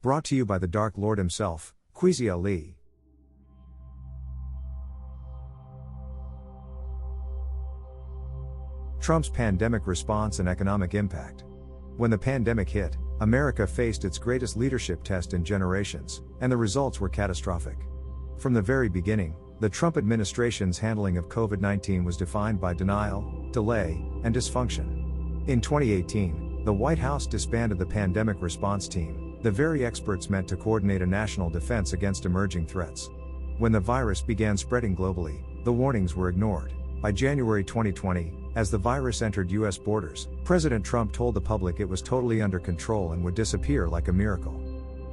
Brought to you by the Dark Lord himself, Queasy Ali. Trump's pandemic response and economic impact. When the pandemic hit, America faced its greatest leadership test in generations, and the results were catastrophic. From the very beginning, the Trump administration's handling of COVID-19 was defined by denial, delay, and dysfunction. In 2018, the White House disbanded the pandemic response team, the very experts meant to coordinate a national defense against emerging threats. When the virus began spreading globally, the warnings were ignored. By January 2020, as the virus entered U.S. borders, President Trump told the public it was totally under control and would disappear like a miracle.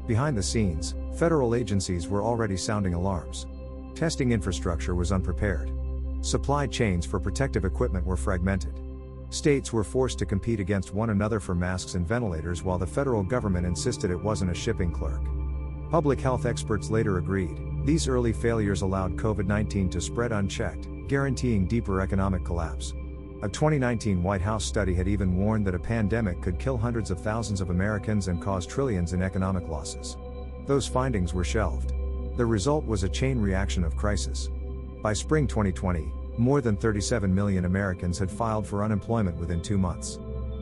Behind the scenes, federal agencies were already sounding alarms. Testing infrastructure was unprepared. Supply chains for protective equipment were fragmented. States were forced to compete against one another for masks and ventilators while the federal government insisted it wasn't a shipping clerk. Public health experts later agreed, these early failures allowed COVID-19 to spread unchecked, guaranteeing deeper economic collapse. A 2019 White House study had even warned that a pandemic could kill hundreds of thousands of Americans and cause trillions in economic losses. Those findings were shelved. The result was a chain reaction of crisis. By spring 2020, more than 37 million Americans had filed for unemployment within 2 months.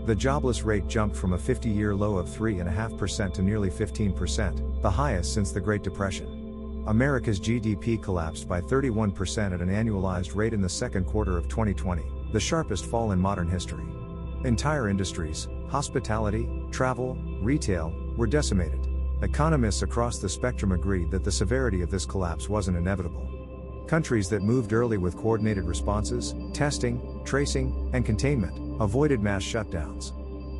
The jobless rate jumped from a 50-year low of 3.5% to nearly 15%, the highest since the Great Depression. America's GDP collapsed by 31% at an annualized rate in the second quarter of 2020, the sharpest fall in modern history. Entire industries, hospitality, travel, retail, were decimated. Economists across the spectrum agreed that the severity of this collapse wasn't inevitable. Countries that moved early with coordinated responses, testing, tracing, and containment, avoided mass shutdowns.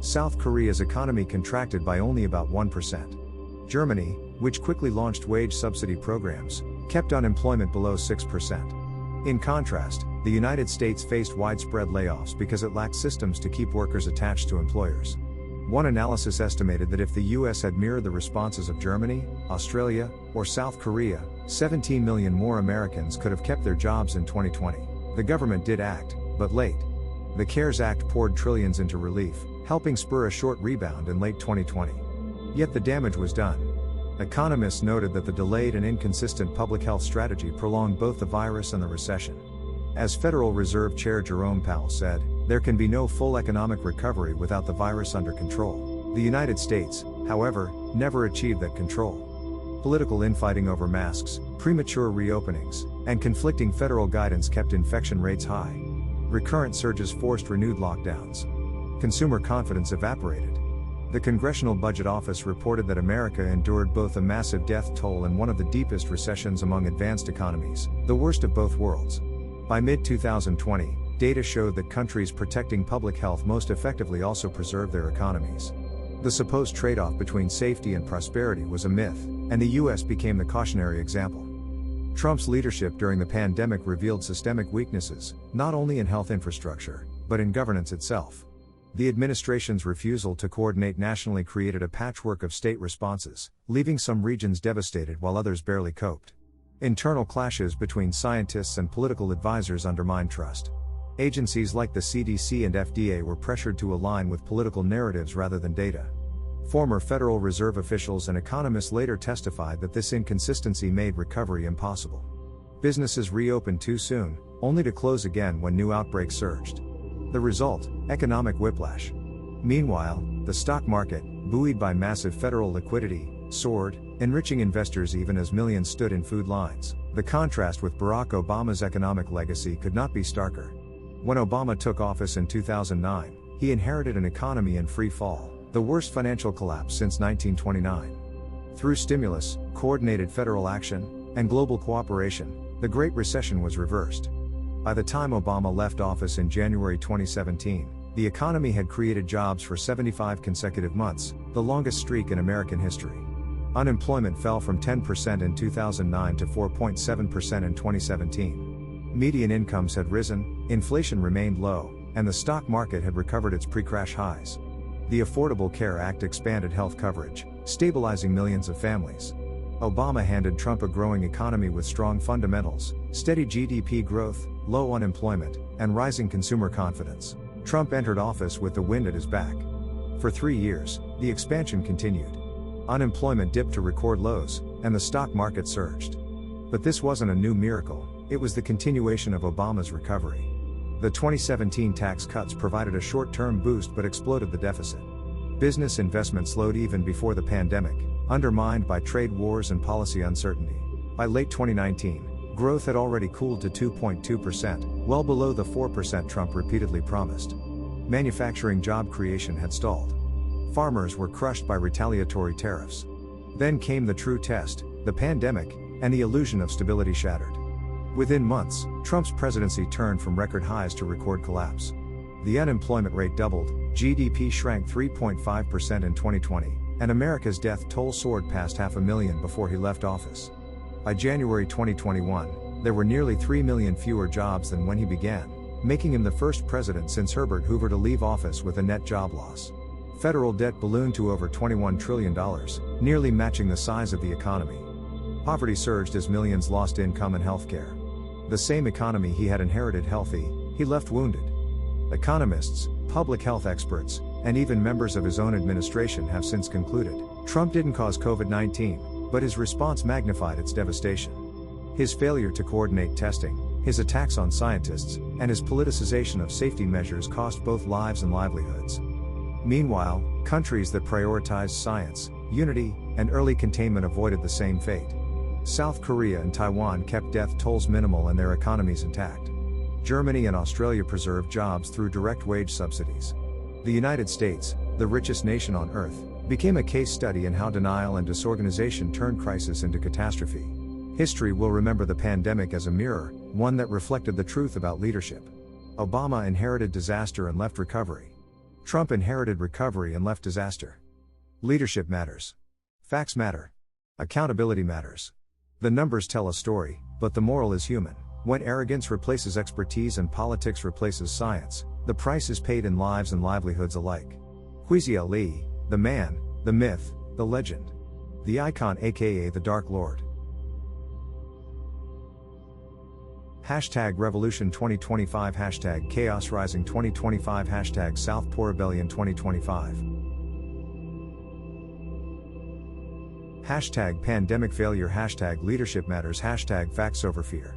South Korea's economy contracted by only about 1%. Germany, which quickly launched wage subsidy programs, kept unemployment below 6%. In contrast, the United States faced widespread layoffs because it lacked systems to keep workers attached to employers. One analysis estimated that if the US had mirrored the responses of Germany, Australia, or South Korea, 17 million more Americans could have kept their jobs in 2020. The government did act, but late. The CARES Act poured trillions into relief, helping spur a short rebound in late 2020. Yet the damage was done. Economists noted that the delayed and inconsistent public health strategy prolonged both the virus and the recession. As Federal Reserve Chair Jerome Powell said, there can be no full economic recovery without the virus under control. The United States, however, never achieved that control. Political infighting over masks, premature reopenings, and conflicting federal guidance kept infection rates high. Recurrent surges forced renewed lockdowns. Consumer confidence evaporated. The Congressional Budget Office reported that America endured both a massive death toll and one of the deepest recessions among advanced economies, the worst of both worlds. By mid-2020, data showed that countries protecting public health most effectively also preserved their economies. The supposed trade-off between safety and prosperity was a myth, and the US became the cautionary example. Trump's leadership during the pandemic revealed systemic weaknesses, not only in health infrastructure, but in governance itself. The administration's refusal to coordinate nationally created a patchwork of state responses, leaving some regions devastated while others barely coped. Internal clashes between scientists and political advisors undermined trust. Agencies like the CDC and FDA were pressured to align with political narratives rather than data. Former Federal Reserve officials and economists later testified that this inconsistency made recovery impossible. Businesses reopened too soon, only to close again when new outbreaks surged. The result, economic whiplash. Meanwhile, the stock market, buoyed by massive federal liquidity, soared, enriching investors even as millions stood in food lines. The contrast with Barack Obama's economic legacy could not be starker. When Obama took office in 2009, he inherited an economy in free fall, the worst financial collapse since 1929. Through stimulus, coordinated federal action, and global cooperation, the Great Recession was reversed. By the time Obama left office in January 2017, the economy had created jobs for 75 consecutive months, the longest streak in American history. Unemployment fell from 10% in 2009 to 4.7% in 2017. Median incomes had risen, inflation remained low, and the stock market had recovered its pre-crash highs. The Affordable Care Act expanded health coverage, stabilizing millions of families. Obama handed Trump a growing economy with strong fundamentals, steady GDP growth, low unemployment, and rising consumer confidence. Trump entered office with the wind at his back. For 3 years, the expansion continued. Unemployment dipped to record lows, and the stock market surged. But this wasn't a new miracle, it was the continuation of Obama's recovery. The 2017 tax cuts provided a short-term boost but exploded the deficit. Business investment slowed even before the pandemic, undermined by trade wars and policy uncertainty. By late 2019, growth had already cooled to 2.2%, well below the 4% Trump repeatedly promised. Manufacturing job creation had stalled. Farmers were crushed by retaliatory tariffs. Then came the true test, the pandemic, and the illusion of stability shattered. Within months, Trump's presidency turned from record highs to record collapse. The unemployment rate doubled, GDP shrank 3.5% in 2020, and America's death toll soared past 500,000 before he left office. By January 2021, there were nearly 3 million fewer jobs than when he began, making him the first president since Herbert Hoover to leave office with a net job loss. Federal debt ballooned to over $21 trillion, nearly matching the size of the economy. Poverty surged as millions lost income and healthcare. The same economy he had inherited healthy, he left wounded. Economists, public health experts, and even members of his own administration have since concluded, Trump didn't cause COVID-19, but his response magnified its devastation. His failure to coordinate testing, his attacks on scientists, and his politicization of safety measures cost both lives and livelihoods. Meanwhile, countries that prioritized science, unity, and early containment avoided the same fate. South Korea and Taiwan kept death tolls minimal and their economies intact. Germany and Australia preserved jobs through direct wage subsidies. The United States, the richest nation on earth, became a case study in how denial and disorganization turned crisis into catastrophe. History will remember the pandemic as a mirror, one that reflected the truth about leadership. Obama inherited disaster and left recovery. Trump inherited recovery and left disaster. Leadership matters. Facts matter. Accountability matters. The numbers tell a story, but the moral is human. When arrogance replaces expertise and politics replaces science, the price is paid in lives and livelihoods alike. Kwesi Ali, the man, the myth, the legend. The icon aka the Dark Lord. Hashtag Revolution 2025 Hashtag Chaos Rising 2025 Hashtag South Pole Rebellion 2025 Hashtag Pandemic Failure Hashtag Leadership Matters Hashtag Facts Over Fear